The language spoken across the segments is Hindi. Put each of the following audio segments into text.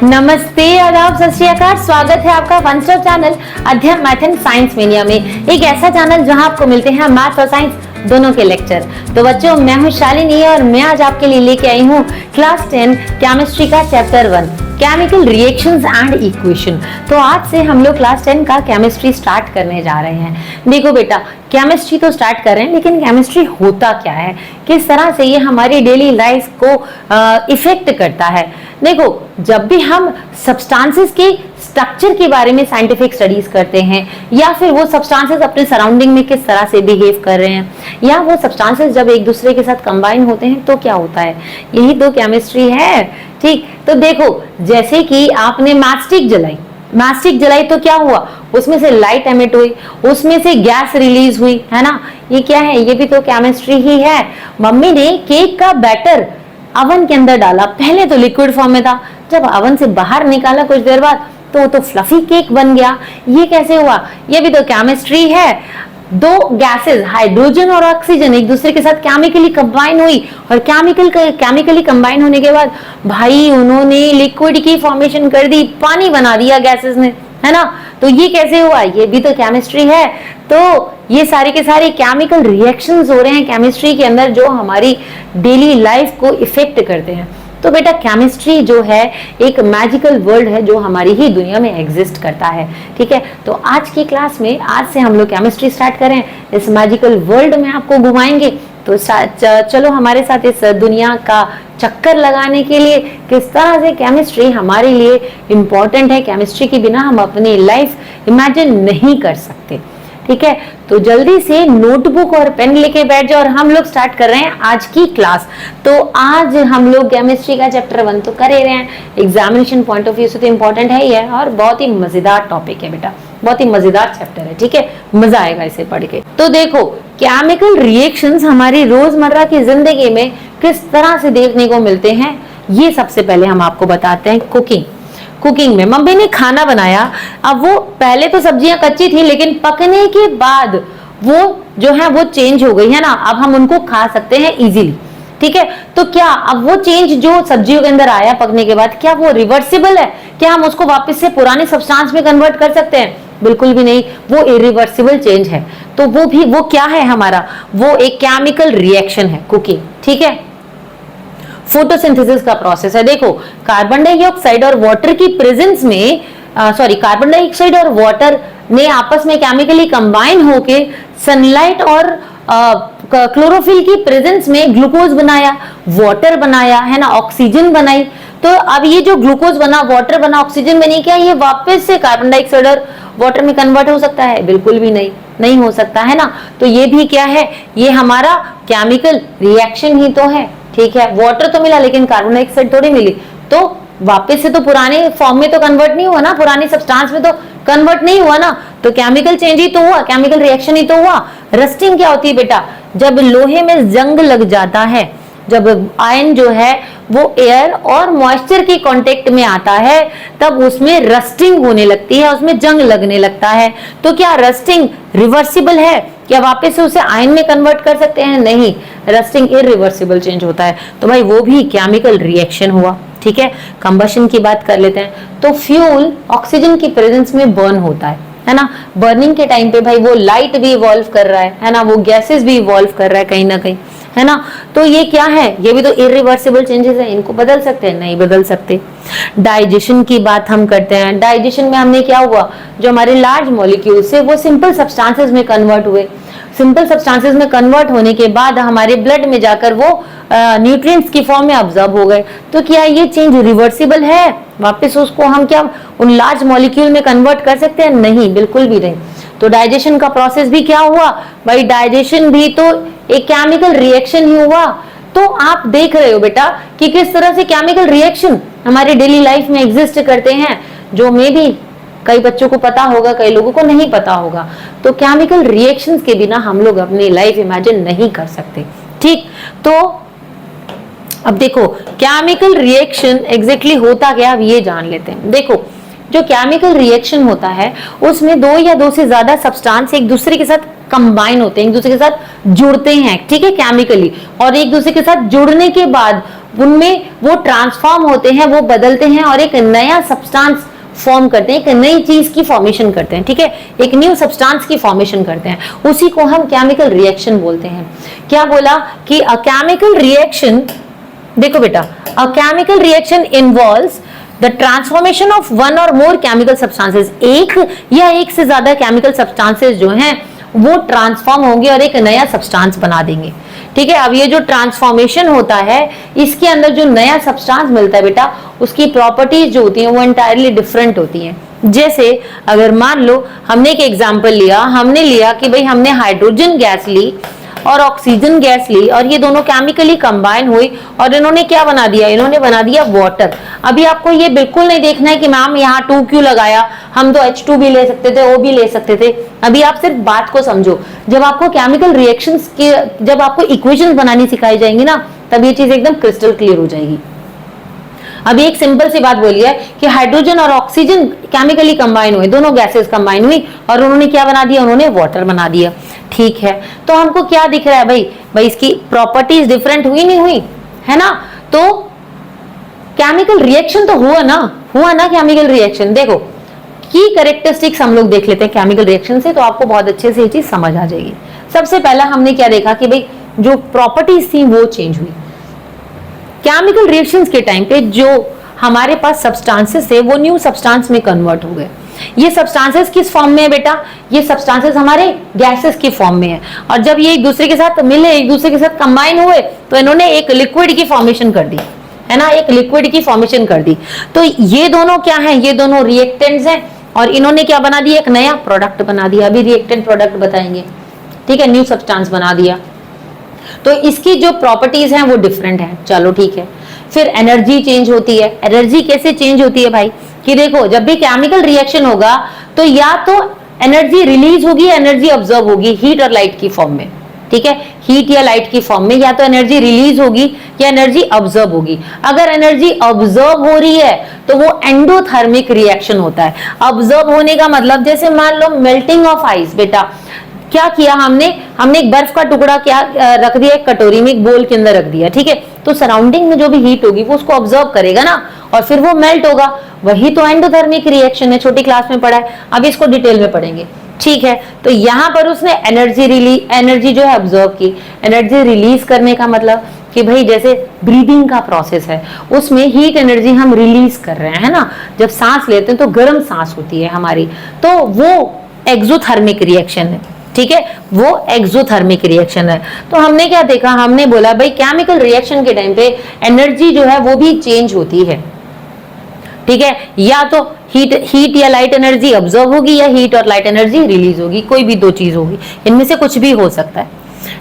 नमस्ते, आदाब, सत श्री अकाल। स्वागत है आपका वन स्टॉप चैनल अध्ययन मैथ एंड साइंस मीडिया में, एक ऐसा चैनल जहां आपको मिलते हैं मैथ और साइंस दोनों के लेक्चर। तो बच्चों, मैं हूं शालिनी और मैं आज आपके लिए लेके आई हूं क्लास 10 केमिस्ट्री का chapter 1 chemical reactions and equation. तो आज से हम लोग क्लास 10 का केमिस्ट्री स्टार्ट करने जा रहे हैं। देखो बेटा, केमिस्ट्री तो स्टार्ट कर रहे हैं, लेकिन केमिस्ट्री होता क्या है, किस तरह से ये हमारी डेली लाइफ को इफेक्ट करता है। देखो, जब भी हम सब्सटेंसेस के स्ट्रक्चर के बारे में साइंटिफिक स्टडीज करते हैं, या फिर वो सब्सटेंसेस अपने सराउंडिंग में किस तरह से बिहेव कर रहे हैं, या वो सब्सटेंसेस जब एक दूसरे के साथ कंबाइन होते हैं तो क्या होता है, यही तो केमिस्ट्री है। ठीक, तो देखो, जैसे कि आपने मैचस्टिक जलाई तो क्या हुआ, उसमें से लाइट एमिट हुई, उसमें से गैस रिलीज हुई, है ना। ये क्या है, ये भी तो केमिस्ट्री ही है। मम्मी ने केक का बैटर अवन के अंदर डाला, पहले तो लिक्विड फॉर्म में था, जब अवन से बाहर निकाला कुछ देर बाद तो फ्लफी केक बन गया। ये कैसे हुआ, ये भी तो केमिस्ट्री है। दो गैसेस हाइड्रोजन और ऑक्सीजन एक दूसरे के साथ केमिकली कंबाइन हुई, और केमिकली कंबाइन होने के बाद भाई उन्होंने लिक्विड की फॉर्मेशन कर दी, पानी बना दिया गैसेस ने, है ना। तो ये कैसे हुआ, ये भी तो केमिस्ट्री है। तो ये सारे के सारे केमिकल रिएक्शंस हो रहे हैं केमिस्ट्री के अंदर, जो हमारी डेली लाइफ को इफेक्ट करते हैं। तो बेटा, केमिस्ट्री जो है एक मैजिकल वर्ल्ड है जो हमारी ही दुनिया में एग्जिस्ट करता है। ठीक है, तो आज की क्लास में आज से हम लोग केमिस्ट्री स्टार्ट करें, इस मैजिकल वर्ल्ड में आपको घुमाएंगे। तो चलो हमारे साथ इस दुनिया का चक्कर लगाने के लिए, किस तरह से केमिस्ट्री हमारे लिए इम्पोर्टेंट है, केमिस्ट्री के बिना हम अपनी लाइफ इमेजिन नहीं कर सकते। ठीक है, तो जल्दी से नोटबुक और पेन लेके बैठ जाओ और हम लोग स्टार्ट कर रहे हैं आज की क्लास। तो आज हम लोग केमिस्ट्री का चैप्टर 1 तो कर ही रहे हैं, एग्जामिनेशन पॉइंट ऑफ व्यू से तो इम्पोर्टेंट है ही है, और बहुत ही मजेदार टॉपिक है बेटा, बहुत ही मजेदार चैप्टर है। ठीक है, मजा आएगा इसे पढ़ के। तो देखो, केमिकल रिएक्शंस हमारी रोजमर्रा की जिंदगी में किस तरह से देखने को मिलते हैं, ये सबसे पहले हम आपको बताते हैं। कुकिंग में मम्मी ने खाना बनाया, अब वो पहले तो सब्जियां कच्ची थी, लेकिन पकने के बाद वो जो है वो चेंज हो गई है ना, अब हम उनको खा सकते हैं इजीली। ठीक है, तो क्या अब वो चेंज जो सब्जियों के अंदर आया पकने के बाद, क्या वो रिवर्सिबल है, क्या हम उसको वापस से पुराने सब्सटेंस में कन्वर्ट कर सकते हैं? बिल्कुल भी नहीं, वो इरिवर्सिबल चेंज है। तो वो क्या है हमारा, वो एक केमिकल रिएक्शन है कुकिंग। ठीक है, फोटोसिंथेसिस का प्रोसेस है। देखो, कार्बन डाइऑक्साइड और वाटर की प्रेजेंस में कार्बन डाइऑक्साइड और वाटर ने आपस में केमिकली कंबाइन होके सनलाइट और क्लोरोफिल की प्रेजेंस में ग्लूकोज बनाया, वाटर बनाया, है ना, ऑक्सीजन बनाई। तो अब ये जो ग्लूकोज बना, वाटर बना, ऑक्सीजन बनी, क्या ये वापस से कार्बन डाइऑक्साइड और वाटर में कन्वर्ट हो सकता है? बिल्कुल भी नहीं हो सकता, है ना। तो ये भी क्या है, ये हमारा केमिकल रिएक्शन ही तो है। ठीक है, वाटर तो मिला लेकिन कार्बन डाइऑक्साइड थोड़ी मिली, तो वापस से तो पुराने फॉर्म में तो कन्वर्ट नहीं हुआ ना, पुरानी सब्सटेंस में तो कन्वर्ट नहीं हुआ ना, तो केमिकल चेंज ही तो हुआ, केमिकल रिएक्शन ही तो हुआ। रस्टिंग क्या होती है बेटा, जब लोहे में जंग लग जाता है, जब आयन जो है वो एयर और मॉइस्चर के कांटेक्ट में आता है, तब उसमें रस्टिंग होने लगती है, उसमें जंग लगने लगता है। तो क्या रस्टिंग रिवर्सिबल है, क्या वापस से उसे आयन में कन्वर्ट कर सकते हैं? नहीं, रस्टिंग इरिवर्सिबल चेंज होता है। तो भाई वो भी केमिकल रिएक्शन हुआ। ठीक है, कंबशन की बात कर लेते हैं। तो फ्यूल ऑक्सीजन की प्रेजेंस में बर्न होता है ना। बर्निंग के टाइम पे भाई वो लाइट भी इवॉल्व कर रहा है ना, वो गैसेस भी इवॉल्व कर रहा है कहीं ना कहीं, है ना। तो ये क्या है, ये भी तो इरिवर्सिबल चेंजेस है, इनको बदल सकते हैं? नहीं बदल सकते। डाइजेशन की बात हम करते हैं। डाइजेशन में हमने क्या हुआ, जो हमारे लार्ज मॉलिक्यूल से वो सिंपल सब्सटेंसेस में कन्वर्ट हुए, सिंपल सब्सटेंसेस में कन्वर्ट होने के बाद हमारे ब्लड में जाकर वो न्यूट्रिएंट्स की फॉर्म में ऑब्जर्व हो गए। तो क्या ये चेंज रिवर्सिबल है, वापस उसको हम क्या उन लार्ज मॉलिक्यूल में कन्वर्ट कर सकते हैं? नहीं, बिल्कुल भी नहीं। तो डाइजेशन का प्रोसेस भी क्या हुआ भाई, डाइजेशन भी तो एक केमिकल रिएक्शन ही हुआ। तो आप देख रहे हो बेटा कि किस तरह से केमिकल रिएक्शन हमारे डेली लाइफ में एग्जिस्ट करते हैं, जो में भी कई बच्चों को पता होगा, कई लोगों को नहीं पता होगा। तो केमिकल रिएक्शंस के बिना हम लोग अपनी लाइफ इमेजिन नहीं कर सकते। ठीक, तो अब देखो केमिकल रिएक्शन एग्जैक्टली होता क्या, अब ये जान लेते हैं। देखो, जो केमिकल रिएक्शन होता है उसमें दो या दो से ज्यादा सब्सटेंस एक दूसरे के साथ कंबाइन होते हैं, एक दूसरे के साथ जुड़ते हैं, ठीक है, केमिकली, और एक दूसरे के साथ जुड़ने के बाद उनमें वो ट्रांसफॉर्म होते हैं, वो बदलते हैं और एक नया सब्सटेंस फॉर्म करते हैं, एक नई चीज की फॉर्मेशन करते हैं, ठीक है, एक न्यू सब्सटेंस की फॉर्मेशन करते हैं, उसी को हम केमिकल रिएक्शन बोलते हैं। क्या बोला कि अ केमिकल रिएक्शन, देखो बेटा, a chemical reaction involves the transformation of one और मोर केमिकल सब्सटेंसेस, एक या एक से ज्यादा केमिकल सब्सटेंसेस जो हैं वो ट्रांसफॉर्म होंगे और एक नया सब्सटेंस बना देंगे, ठीक है। अब ये जो ट्रांसफॉर्मेशन होता है, इसके अंदर जो नया सब्सटेंस मिलता है बेटा, उसकी प्रॉपर्टीज जो होती हैं वो एंटायरली डिफरेंट होती हैं। जैसे अगर मान लो हमने एक एग्जांपल लिया, हमने लिया कि भाई हमने हाइड्रोजन गैस ली और ऑक्सीजन गैस ली और ये दोनों केमिकली कंबाइन हुई और इन्होंने क्या बना दिया, इन्होंने बना दिया वाटर। अभी आपको ये बिल्कुल नहीं देखना है कि मैम यहाँ 2 क्यों लगाया, हम तो H2 भी ले सकते थे, O भी ले सकते थे। अभी आप सिर्फ बात को समझो। जब आपको केमिकल रिएक्शंस के, जब आपको इक्वेशंस बनानी सिखाई जाएंगी ना, तब ये चीज एकदम क्रिस्टल क्लियर हो जाएगी। अभी एक सिंपल सी बात बोली है कि हाइड्रोजन और ऑक्सीजन केमिकली कंबाइन हुए, दोनों गैसेस कंबाइन हुई और उन्होंने क्या बना दिया, उन्होंने वाटर बना दिया, ठीक है। तो हमको क्या दिख रहा है भाई इसकी प्रॉपर्टीज डिफरेंट हुई नहीं हुई, है ना। तो केमिकल रिएक्शन तो हुआ ना केमिकल रिएक्शन। देखो की कैरेक्टरिस्टिक्स हम लोग देख लेते हैं केमिकल रिएक्शन से, तो आपको बहुत अच्छे से ये चीज समझ आ जाएगी। सबसे पहला हमने क्या देखा कि भाई जो प्रॉपर्टीज थी वो चेंज हुई। केमिकल रिएक्शंस के टाइम पे जो हमारे पास सब्सटेंसेस थे वो न्यू सब्सटेंस में कन्वर्ट हो गए। ये सब्सटेंसेस किस फॉर्म में है बेटा, ये सब्सटेंसेस हमारे गैसेस की फॉर्म में है और जब ये एक दूसरे के साथ मिले, एक दूसरे के साथ कंबाइन हुए तो इन्होंने एक लिक्विड की फॉर्मेशन कर दी, है ना, एक लिक्विड की फॉर्मेशन कर दी। तो ये दोनों क्या है, ये दोनों रिएक्टेंट्स हैं और इन्होंने क्या बना दिया, एक नया प्रोडक्ट बना दिया। अभी रिएक्टेंट प्रोडक्ट बताएंगे, ठीक है, न्यू सब्सटेंस बना दिया। तो इसकी जो प्रॉपर्टीज हैं वो डिफरेंट है, चलो ठीक है। फिर एनर्जी चेंज होती है। एनर्जी कैसे चेंज होती है भाई, कि देखो जब भी केमिकल रिएक्शन होगा तो या तो एनर्जी रिलीज होगी, एनर्जी ऑब्जर्व होगी, हीट और लाइट की फॉर्म में, ठीक है, हीट या लाइट की फॉर्म में, या तो एनर्जी रिलीज होगी या एनर्जी ऑब्जर्व होगी। अगर एनर्जी ऑब्जर्व हो रही है तो वो एंडोथर्मिक रिएक्शन होता है। ऑब्जर्व होने का मतलब जैसे मान लो मेल्टिंग ऑफ आइस, बेटा क्या किया हमने एक बर्फ का टुकड़ा क्या रख दिया, एक कटोरी में, एक बोल के अंदर रख दिया, ठीक है। तो सराउंडिंग में जो भी हीट होगी वो उसको ऑब्जर्व करेगा ना और फिर वो मेल्ट होगा, वही तो एंडोथर्मिक रिएक्शन है, छोटी क्लास में पढ़ा है, अब इसको डिटेल में पढ़ेंगे, ठीक है। तो यहाँ पर उसने एनर्जी जो है ऑब्जर्व की। एनर्जी रिलीज करने का मतलब कि भाई जैसे ब्रीदिंग का प्रोसेस है, उसमें हीट एनर्जी हम रिलीज कर रहे हैं, है ना। जब सांस लेते हैं तो गर्म सांस होती है हमारी, तो वो एक्सोथर्मिक रिएक्शन है, ठीक है, वो एक्सोथर्मिक रिएक्शन है। तो हमने क्या देखा, हमने बोला भाई केमिकल रिएक्शन के टाइम पे एनर्जी जो है वो भी चेंज होती है, ठीक है, या तो हीट या लाइट एनर्जी ऑब्जर्व होगी या हीट और लाइट एनर्जी रिलीज होगी, कोई भी दो चीज होगी, इनमें से कुछ भी हो सकता है,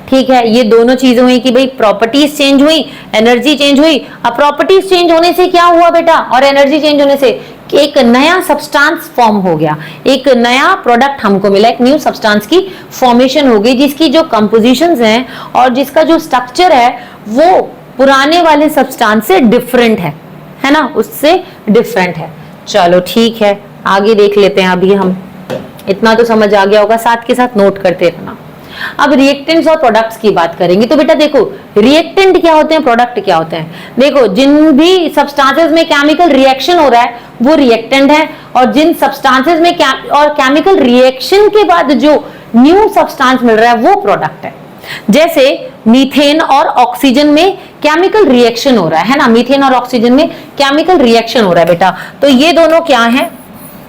ठीक है। ये दोनों चीजें हुई कि भाई प्रॉपर्टीज चेंज हुई, एनर्जी चेंज हुई। अब प्रॉपर्टीज चेंज होने से क्या हुआ बेटा, और एनर्जी चेंज होने से एक नया सब्सटेंस फॉर्म हो गया, एक नया प्रोडक्ट हमको मिला, एक न्यू सब्सटेंस की फॉर्मेशन हो गई, जिसकी जो कंपोजिशंस हैं और जिसका जो स्ट्रक्चर है वो पुराने वाले सब्सटेंस से डिफरेंट है ना, उससे डिफरेंट है। चलो ठीक है, आगे देख लेते हैं। अभी हम इतना तो समझ आ गया होगा, साथ के साथ नोट करते रहना। अब रिएक्टेंट्स और प्रोडक्ट्स की बात करेंगे। तो बेटा देखो रिएक्टेंट क्या होते हैं, प्रोडक्ट क्या होते हैं। देखो जिन भी सब्सटेंसेस में केमिकल रिएक्शन हो रहा है वो रिएक्टेंट है, और जिन सब्सटेंसेस में केमिकल रिएक्शन के बाद जो न्यू सब्सटेंस मिल रहा है वो प्रोडक्ट है। जैसे मीथेन और ऑक्सीजन में केमिकल रिएक्शन हो रहा है ना, मीथेन और ऑक्सीजन में केमिकल रिएक्शन हो रहा है बेटा, तो ये दोनों क्या है,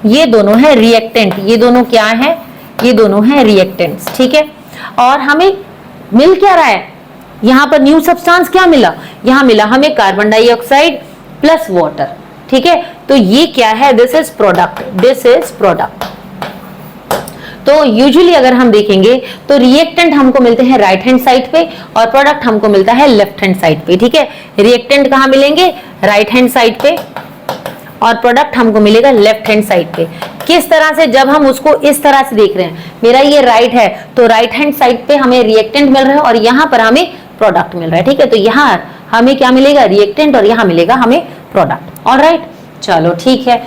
ये दोनों है रिएक्टेंट। ये दोनों क्या है, ये दोनों है रिएक्टेंट्स, ठीक है। और हमें मिल क्या रहा है, यहां पर न्यू सब्सटेंस क्या मिला, यहां मिला हमें कार्बन डाइऑक्साइड प्लस वाटर, ठीक है। तो ये क्या है, this is product, this is product. तो यूजुअली अगर हम देखेंगे तो रिएक्टेंट हमको मिलते हैं राइट हैंड साइड पे और प्रोडक्ट हमको मिलता है लेफ्ट हैंड साइड पे, ठीक है। रिएक्टेंट कहां मिलेंगे, राइट हैंड साइड पे, और प्रोडक्ट हमको मिलेगा लेफ्ट हैंड साइड पे। किस तरह से, जब हम उसको इस तरह से देख रहे हैं, मेरा ये राइट है तो राइट हैंड साइड पे हमें रिएक्टेंट मिल रहा है और यहाँ पर हमें प्रोडक्ट मिल रहा है, ठीक है। तो यहाँ हमें क्या मिलेगा, रिएक्टेंट, और यहाँ मिलेगा हमें प्रोडक्ट। ऑलराइट, चलो ठीक है।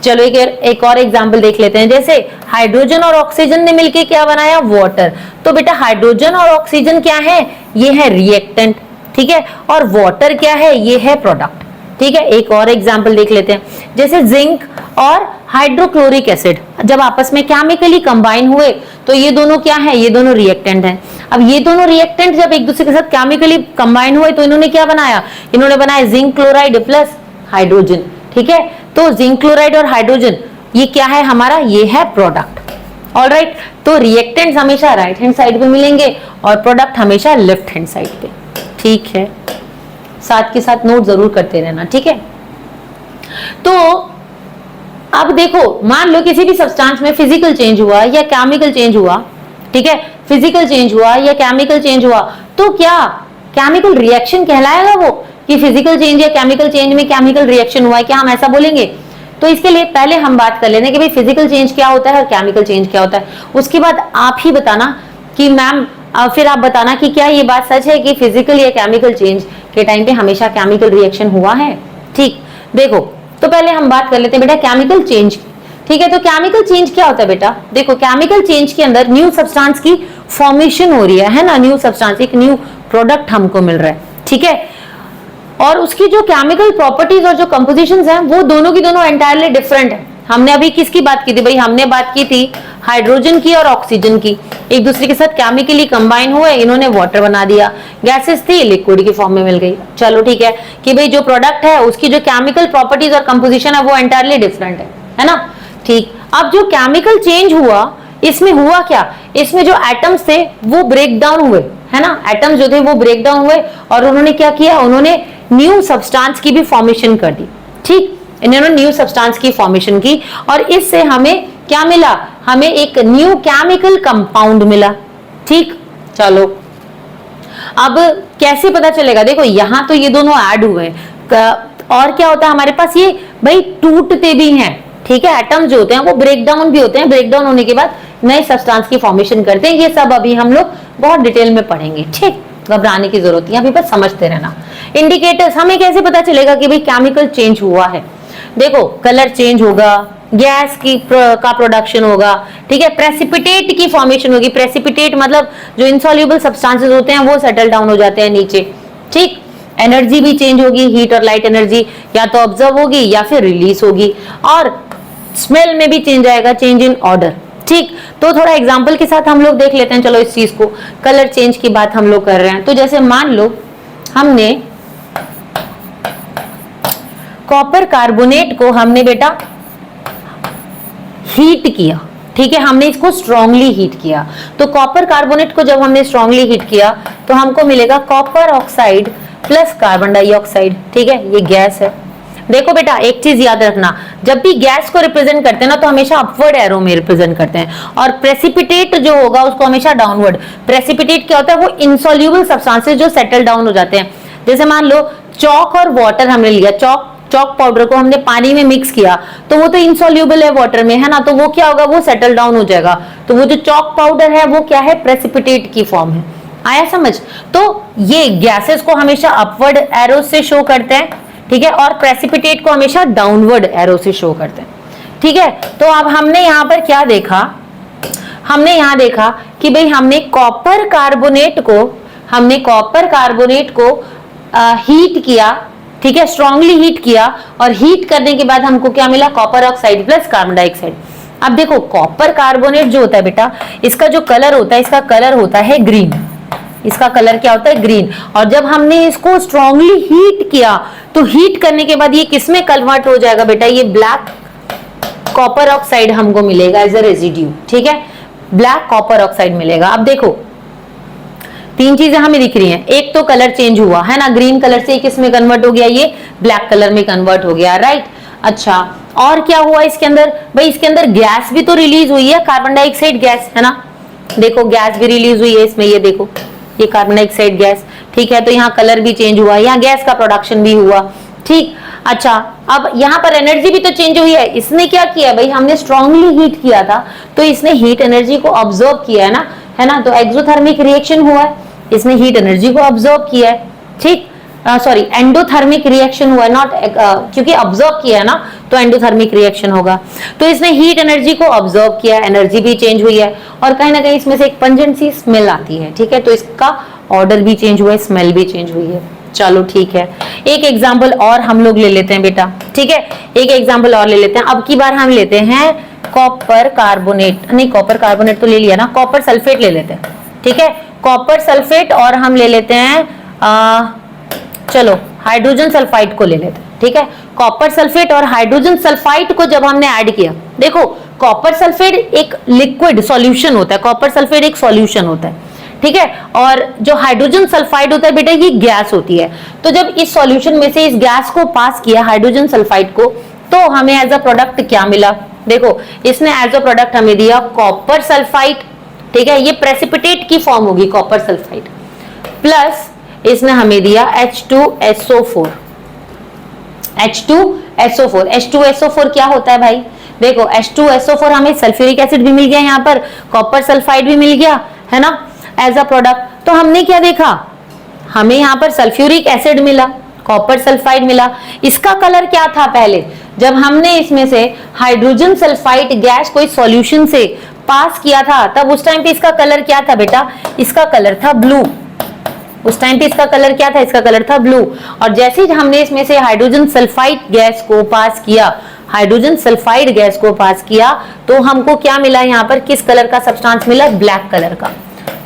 चलो एक और एग्जांपल देख लेते हैं। जैसे हाइड्रोजन और ऑक्सीजन ने मिलके क्या बनाया, वाटर। तो बेटा हाइड्रोजन और ऑक्सीजन क्या है, ये है रिएक्टेंट, ठीक है, और वाटर क्या है, ये है प्रोडक्ट। ठीक है, एक और एग्जांपल देख लेते हैं, जैसे जिंक और हाइड्रोक्लोरिक एसिड जब आपस में केमिकली कंबाइन हुए तो ये दोनों क्या है, ये दोनों रिएक्टेंट हैं। अब ये दोनों रिएक्टेंट जब एक दूसरे के साथ केमिकली कंबाइन हुए तो इन्होंने क्या बनाया, इन्होंने बनाया जिंक क्लोराइड प्लस हाइड्रोजन। ठीक है, तो जिंक क्लोराइड और हाइड्रोजन ये क्या है हमारा, ये है प्रोडक्ट। ऑलराइट, तो रिएक्टेंट्स हमेशा राइट हैंड साइड पे मिलेंगे और प्रोडक्ट हमेशा लेफ्ट हैंड साइड पे। ठीक है, साथ के साथ नोट जरूर करते रहना। ठीक है, तो अब देखो, मान लो किसी भी सब्सटेंस में फिजिकल चेंज हुआ या केमिकल चेंज हुआ, ठीक है, फिजिकल चेंज हुआ या केमिकल चेंज हुआ, तो क्या केमिकल रिएक्शन कहलाएगा वो, कि फिजिकल चेंज या केमिकल चेंज में केमिकल रिएक्शन हुआ है, क्या हम ऐसा बोलेंगे? तो इसके लिए पहले हम बात कर लेते हैं कि भाई फिजिकल चेंज क्या होता है और केमिकल चेंज क्या होता है। उसके बाद आप ही बताना कि मैम, फिर आप बताना कि क्या ये बात सच है कि फिजिकल या केमिकल चेंज के टाइम पे हमेशा केमिकल रिएक्शन हुआ है। ठीक, देखो, तो पहले हम बात कर लेते हैं बेटा केमिकल चेंज की। ठीक है, तो केमिकल चेंज क्या होता है बेटा? देखो, केमिकल चेंज के अंदर न्यू सब्सटेंस की फॉर्मेशन हो रही है ना, न्यू सब्सटेंस, एक न्यू प्रोडक्ट हमको मिल रहा है। ठीक है, और उसकी जो केमिकल प्रॉपर्टीज और जो कंपोजिशंस हैं वो दोनों की दोनों एंटायरली डिफरेंट है। हमने अभी किसकी बात की थी भाई? हमने बात की थी हाइड्रोजन की और ऑक्सीजन की, एक दूसरे के साथ केमिकली कंबाइन हुए, इन्होंने वाटर बना दिया, गैसेस थी लिक्विड की फॉर्म में मिल गई। चलो ठीक है कि भाई जो प्रोडक्ट है उसकी जो केमिकल प्रॉपर्टीज और कंपोजिशन है वो एंटायरली डिफरेंट है ना। ठीक, अब जो केमिकल चेंज हुआ इसमें हुआ क्या, इसमें जो एटम्स थे वो ब्रेक डाउन हुए, है ना, एटम्स जो थे वो ब्रेक डाउन हुए और उन्होंने क्या किया, उन्होंने न्यू सब्सटेंस की भी फॉर्मेशन कर दी। ठीक, इन्होंने न्यू सब्सटेंस की फॉर्मेशन की और इससे हमें क्या मिला, हमें एक न्यू केमिकल कंपाउंड मिला। ठीक, चलो अब कैसे पता चलेगा? देखो यहां तो ये दोनों ऐड हुए और क्या होता है हमारे पास, ये भाई टूटते भी हैं। ठीक है, एटम्स जो होते हैं वो ब्रेक डाउन भी होते हैं, ब्रेक डाउन होने के बाद नए सब्सटेंस की फॉर्मेशन करते हैं। ये सब अभी हम लोग बहुत डिटेल में पढ़ेंगे। ठीक, घबराने की जरूरत नहीं, अभी बस समझते रहना। इंडिकेटर्स, हमें कैसे पता चलेगा कि भाई केमिकल चेंज हुआ है? देखो, कलर चेंज होगा, गैस की का प्रोडक्शन होगा, ठीक है, प्रेसिपिटेट की फॉर्मेशन होगी। प्रेसिपिटेट मतलब जो इनसॉल्युबल सब्सटेंसेस होते हैं वो सेटल डाउन हो जाते हैं नीचे। ठीक, एनर्जी भी चेंज होगी, हीट और लाइट एनर्जी या तो ऑब्जर्व होगी या फिर रिलीज होगी, और स्मेल में भी चेंज आएगा, चेंज इन ऑर्डर। ठीक, तो थोड़ा एग्जांपल के साथ हम लोग देख लेते हैं। चलो इस चीज को, कलर चेंज की बात हम लोग कर रहे हैं, तो जैसे मान लो हमने कॉपर कार्बोनेट को हमने बेटा हीट किया। ठीक है, हमने इसको स्ट्रांगली हीट किया, तो कॉपर कार्बोनेट को जब हमने स्ट्रांगली हीट किया तो हमको मिलेगा copper oxide plus carbon dioxide. ठीक है, ये गैस है। देखो बेटा, एक चीज याद रखना, जब भी गैस को रिप्रेजेंट करते हैं ना तो हमेशा अपवर्ड एरो में रिप्रेजेंट करते हैं, और प्रेसिपिटेट जो होगा उसको हमेशा डाउनवर्ड। प्रेसिपिटेट क्या होता है? वो इनसॉल्युबल सब्सटेंसेस जो सेटल डाउन हो जाते हैं। जैसे मान लो चॉक और वाटर हमने लिया, चॉक पाउडर को हमने पानी में मिक्स किया तो वो तो इनसॉल्युबल है वाटर में, है ना, तो वो क्या होगा, वो सेटल डाउन हो जाएगा। तो वो जो चॉक पाउडर है वो क्या है, प्रेसिपिटेट की फॉर्म है। आया समझ? तो ये गैसेस को हमेशा अपवर्ड एरो से शो करते हैं, ठीक है, और प्रेसिपिटेट को हमेशा डाउनवर्ड एरो से शो करते हैं। ठीक है, तो अब हमने यहाँ पर क्या देखा, हमने यहाँ देखा कि भाई हमने कॉपर कार्बोनेट को हीट किया, ठीक है, स्ट्रांगली हीट किया, और हीट करने के बाद हमको क्या मिला, copper oxide plus carbon dioxide. अब देखो, कॉपर कार्बोनेट जो होता है बेटा, इसका जो कलर होता है, इसका कलर होता है ग्रीन। इसका कलर क्या होता है, ग्रीन। और जब हमने इसको स्ट्रांगली हीट किया तो हीट करने के बाद ये किसमें कन्वर्ट हो जाएगा बेटा, ये ब्लैक कॉपर ऑक्साइड हमको मिलेगा एज अ रेजिड्यू। ठीक है, ब्लैक कॉपर ऑक्साइड मिलेगा। अब देखो, तीन चीजें हमें दिख रही हैं, एक तो कलर चेंज हुआ है ना, ग्रीन कलर से किसमें कन्वर्ट हो गया, ये ब्लैक कलर में कन्वर्ट हो गया, राइट। अच्छा, और क्या हुआ इसके अंदर, भाई इसके अंदर गैस भी तो रिलीज हुई है, कार्बन डाइऑक्साइड गैस, है ना। देखो गैस भी रिलीज हुई है इसमें, ये देखो, ये कार्बन डाइऑक्साइड गैस। ठीक है, तो यहाँ कलर भी चेंज हुआ, यहाँ गैस का प्रोडक्शन भी हुआ। ठीक, अच्छा, अब यहाँ पर एनर्जी भी तो चेंज हुई है। इसने क्या किया भाई, हमने स्ट्रांगली हीट किया था तो इसने हीट एनर्जी को ऑब्जर्व किया है ना, तो एक्सोथर्मिक रिएक्शन हुआ है, इसने हीट एनर्जी को ऑब्जर्व किया है। ठीक, सॉरी, एंडोथर्मिक रिएक्शन हुआ है, नॉट क्योंकि ऑब्जर्व किया है ना तो एंडोथर्मिक रिएक्शन होगा। तो इसने हीट एनर्जी को ऑब्जर्व किया, एनर्जी भी चेंज हुई है, और कहीं ना कहीं इसमें से एक पंजेंट सी स्मेल आती है। ठीक है, तो इसका ऑर्डर भी चेंज हुआ है, स्मेल भी चेंज हुई है। चलो ठीक है, एक एग्जाम्पल और हम लोग ले लेते हैं बेटा, ठीक है, एक एग्जाम्पल और ले लेते हैं। अब की बार हम लेते हैं कॉपर कार्बोनेट, नहीं कॉपर कार्बोनेट तो ले लिया ना, कॉपर सल्फेट ले लेते हैं, ठीक है, कॉपर सल्फेट, और हम ले लेते हैं चलो हाइड्रोजन सल्फाइड को ले लेते हैं, ठीक है। कॉपर सल्फेट और हाइड्रोजन सल्फाइड को जब हमने ऐड किया, देखो कॉपर सल्फेट एक लिक्विड सॉल्यूशन होता है, कॉपर सल्फेट एक सॉल्यूशन होता है, ठीक है, और जो हाइड्रोजन सल्फाइड होता है बेटा ये गैस होती है। तो जब इस सॉल्यूशन में से इस गैस को पास किया हाइड्रोजन सल्फाइड को, तो हमें एज अ प्रोडक्ट क्या मिला, देखो इसने एज अ प्रोडक्ट हमें दिया कॉपर सल्फाइड, ठीक है, ये प्रेसिपिटेट की फॉर्म होगी कॉपर सल्फाइड, प्लस इसने हमें दिया H2SO4। H2SO4, H2SO4 क्या होता है भाई, देखो H2SO4 हमें सल्फ्यूरिक एसिड भी मिल गया, यहाँ पर कॉपर सल्फाइड भी मिल गया, है ना, एज अ प्रोडक्ट। तो हमने क्या देखा, हमें यहाँ पर सल्फ्यूरिक एसिड मिला, कॉपर सल्फाइड मिला। इसका कलर क्या था पहले, जब हमने इसमें से हाइड्रोजन सल्फाइड गैस को इस सॉल्यूशन से पास किया था, तब उस टाइम पे इसका कलर क्या था बेटा, इसका कलर था ब्लू। उस टाइम पे इसका कलर क्या था, इसका कलर था ब्लू। और जैसे ही हमने इसमें से हाइड्रोजन सल्फाइड गैस को पास किया, हाइड्रोजन सल्फाइड गैस को पास किया, तो हमको क्या मिला, यहाँ पर किस कलर का सब्सटेंस मिला, ब्लैक कलर का,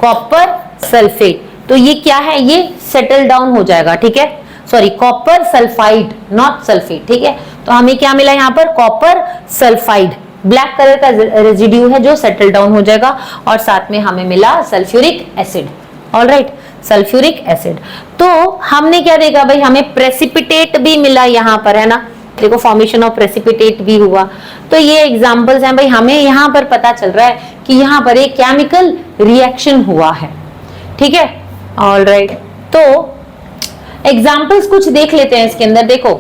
कॉपर सल्फेट। तो ये क्या है, ये सेटल डाउन हो जाएगा, ठीक है, sorry copper sulphide not sulphate, ठीक है। तो हमें क्या मिला यहाँ पर, कॉपर सल्फाइड, ब्लैक कलर का रेजिड्यू है जो सेटल डाउन हो जाएगा, और साथ में हमें मिला sulphuric acid. Alright, sulphuric acid. तो हमने क्या देखा भाई, हमें प्रेसिपिटेट भी मिला यहाँ पर, है ना, देखो फॉर्मेशन ऑफ प्रेसिपिटेट भी हुआ। तो ये एग्जांपल्स हैं भाई, हमें यहाँ पर पता चल रहा है कि यहाँ पर एक केमिकल रिएक्शन हुआ है, ठीक है। ऑलराइट, तो एग्जांपल्स कुछ देख लेते हैं इसके अंदर। देखो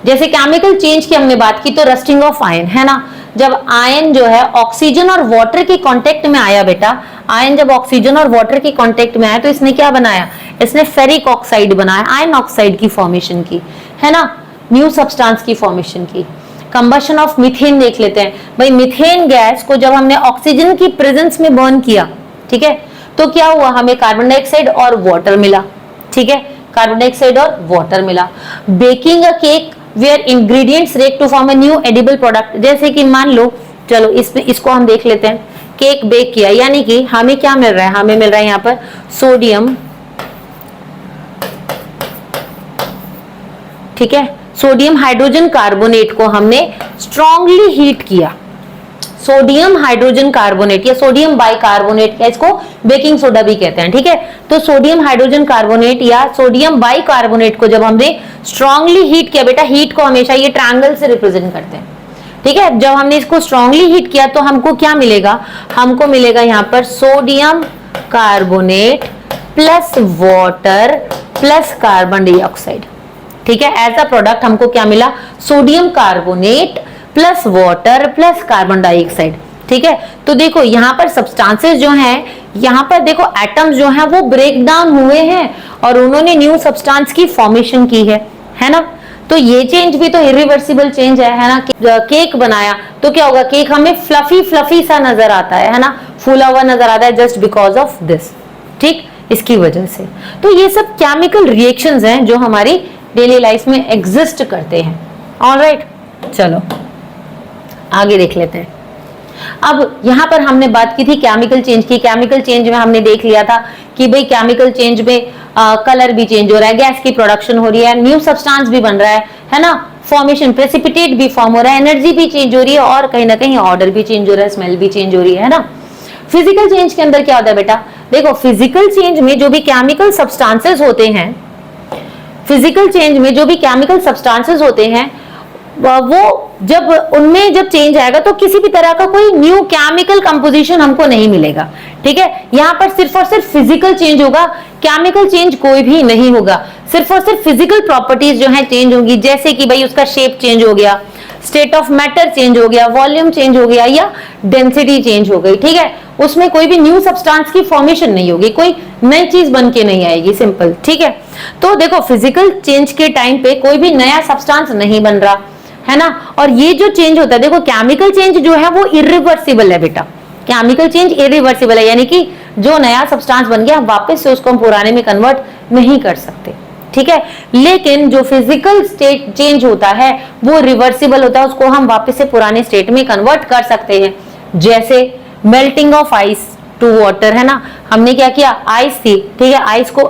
जैसे केमिकल चेंज की हमने बात की, तो रस्टिंग ऑफ आयन, है ना, जब आयन जो है ऑक्सीजन और वाटर के कांटेक्ट में आया बेटा, आयन जब ऑक्सीजन और वाटर के कांटेक्ट में आया तो इसने क्या बनाया, इसने फेरिक ऑक्साइड बनाया, आयन ऑक्साइड की फॉर्मेशन की, है ना, न्यू सब्सटेंस की फॉर्मेशन की। कंबशन ऑफ मीथेन देख लेते हैं भाई, मीथेन गैस को जब हमने ऑक्सीजन की प्रेजेंस में बर्न किया, ठीक है, तो क्या हुआ, हमें कार्बन डाइऑक्साइड और वाटर मिला, ठीक है, कार्बन डाइऑक्साइड और वाटर मिला। Baking a cake where ingredients react to form a new edible product, जैसे कि मान लो, चलो इसको हम देख लेते हैं, केक बेक किया, यानी कि हमें क्या मिल रहा है, हमें मिल रहा है यहाँ पर सोडियम, ठीक है, सोडियम हाइड्रोजन कार्बोनेट को हमने स्ट्रांगली हीट किया, सोडियम हाइड्रोजन कार्बोनेट या सोडियम बाइकार्बोनेट, या इसको बेकिंग सोडा भी कहते हैं, ठीक है। तो सोडियम हाइड्रोजन कार्बोनेट या सोडियम बाइकार्बोनेट को जब हमने स्ट्रांगली हीट किया, बेटा हीट को हमेशा ये ट्रायंगल से रिप्रेजेंट करते हैं, ठीक है, जब हमने इसको स्ट्रांगली हीट किया तो हमको क्या मिलेगा, हमको मिलेगा यहाँ पर sodium carbonate plus water plus carbon dioxide, ठीक है, एज अ प्रोडक्ट हमको क्या मिला, sodium carbonate plus water plus carbon dioxide, ठीक है। तो देखो यहाँ पर सब्सटेंसेस जो हैं, यहाँ पर देखो एटम्स जो हैं वो ब्रेक डाउन हुए हैं और उन्होंने न्यू सब्सटेंस की फॉर्मेशन की है ना। तो ये चेंज भी तो इरिवर्सिबल चेंज है ना। केक बनाया तो क्या होगा, केक हमें फ्लफी फ्लफी सा नजर आता है ना, फूला हुआ नजर आता है, जस्ट बिकॉज ऑफ दिस, ठीक, इसकी वजह से। तो ये सब केमिकल रिएक्शंस हैं जो हमारी डेली लाइफ में एग्जिस्ट करते हैं। ऑलराइट, चलो आगे देख लेते हैं। अब यहाँ पर हमने बात की थी केमिकल चेंज की। केमिकल चेंज में हमने देख लिया था कि भाई केमिकल चेंज में कलर भी चेंज हो रहा है, गैस की प्रोडक्शन हो रही है, न्यू सब्सटेंस भी बन रहा है ना, फॉर्मेशन प्रेसिपिटेट भी फॉर्म हो रहा है, एनर्जी भी चेंज हो रही है और कहीं ना कहीं ऑर्डर भी चेंज हो रहा है, स्मेल भी चेंज हो रही है ना। फिजिकल चेंज के अंदर क्या होता है बेटा, देखो फिजिकल चेंज में जो भी केमिकल सब्सटेंसेस होते हैं, फिजिकल चेंज में जो भी केमिकल सब्सटेंसेस होते हैं वो जब उनमें जब चेंज आएगा तो किसी भी तरह का कोई न्यू केमिकल कंपोजिशन हमको नहीं मिलेगा, ठीक है। यहाँ पर सिर्फ और सिर्फ फिजिकल चेंज होगा, केमिकल चेंज कोई भी नहीं होगा, सिर्फ और सिर्फ फिजिकल प्रॉपर्टीज जो है चेंज होंगी, जैसे कि भाई उसका शेप चेंज हो गया, स्टेट ऑफ मैटर चेंज हो गया, वॉल्यूम चेंज हो गया या डेंसिटी चेंज हो गई, ठीक है। उसमें कोई भी न्यू सब्सटेंस की फॉर्मेशन नहीं होगी, कोई नई चीज बन के नहीं आएगी, सिंपल, ठीक है। तो देखो फिजिकल चेंज के टाइम पे कोई भी नया सब्सटेंस नहीं बन रहा है ना। और ये जो चेंज होता है, देखो केमिकल चेंज जो है वो इरिवर्सिबल है बेटा, केमिकल चेंज इरिवर्सिबल है, यानी कि जो नया सब्सटेंस बन गया वापस से उसको हम पुराने में कन्वर्ट नहीं कर सकते, ठीक है। लेकिन जो फिजिकल स्टेट चेंज होता है वो रिवर्सिबल होता है, उसको हम वापस से पुराने स्टेट में कन्वर्ट कर सकते हैं। जैसे melting of ice to water, है ना, हमने क्या किया, आइस थी, ठीक है,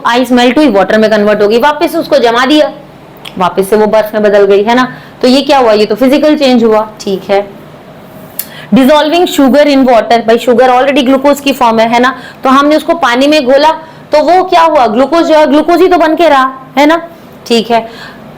आइस मेल्ट हुई, वाटर में कन्वर्ट हो गई, वापस उसको जमा दिया, वापस से वो बर्फ में बदल गई, है ना। तो ये क्या हुआ, ये तो फिजिकल चेंज हुआ, ठीक है। डिसॉल्विंग शुगर इन वाटर, भाई शुगर ऑलरेडी ग्लूकोज की फॉर्म है ना, तो हमने उसको पानी में घोला तो वो क्या हुआ, ग्लूकोज जो है ग्लूकोज ही तो बन के रहा, है ना, ठीक है।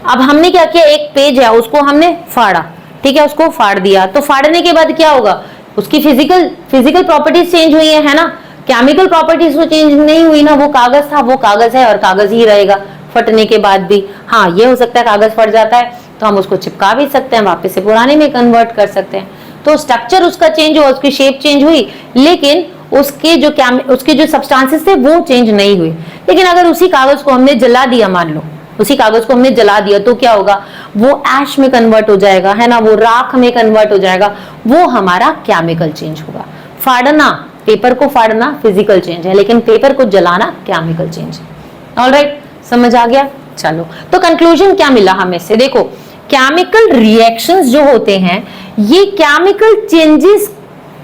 अब हमने क्या किया, एक पेज है उसको हमने फाड़ा, ठीक है, उसको फाड़ दिया, तो फाड़ने के बाद क्या होगा, उसकी फिजिकल प्रॉपर्टीज चेंज हुई है ना, केमिकल प्रॉपर्टीज तो चेंज नहीं हुई ना, वो कागज था, वो कागज है और कागज ही रहेगा फटने के बाद भी। हाँ, ये हो सकता है कागज फट जाता है तो हम उसको चिपका भी सकते हैं, वापस से पुराने में कन्वर्ट कर सकते हैं। तो स्ट्रक्चर उसका चेंज हुआ, उसकी शेप चेंज हुई, लेकिन उसके जो सब्सटेंसेस थे वो चेंज नहीं हुए। लेकिन अगर उसी कागज को हमने जला दिया, मान लो उसी कागज को हमने जला दिया, तो क्या होगा, वो ऐश में कन्वर्ट हो जाएगा, है ना, वो राख में कन्वर्ट हो जाएगा, वो हमारा केमिकल चेंज होगा। फाड़ना, पेपर को फाड़ना फिजिकल चेंज है, लेकिन पेपर को जलाना केमिकल चेंज है। ऑलराइट, समझ आ गया। चलो, तो कंक्लूजन क्या मिला हमें से, देखो केमिकल रिएक्शंस जो होते हैं ये केमिकल चेंजेस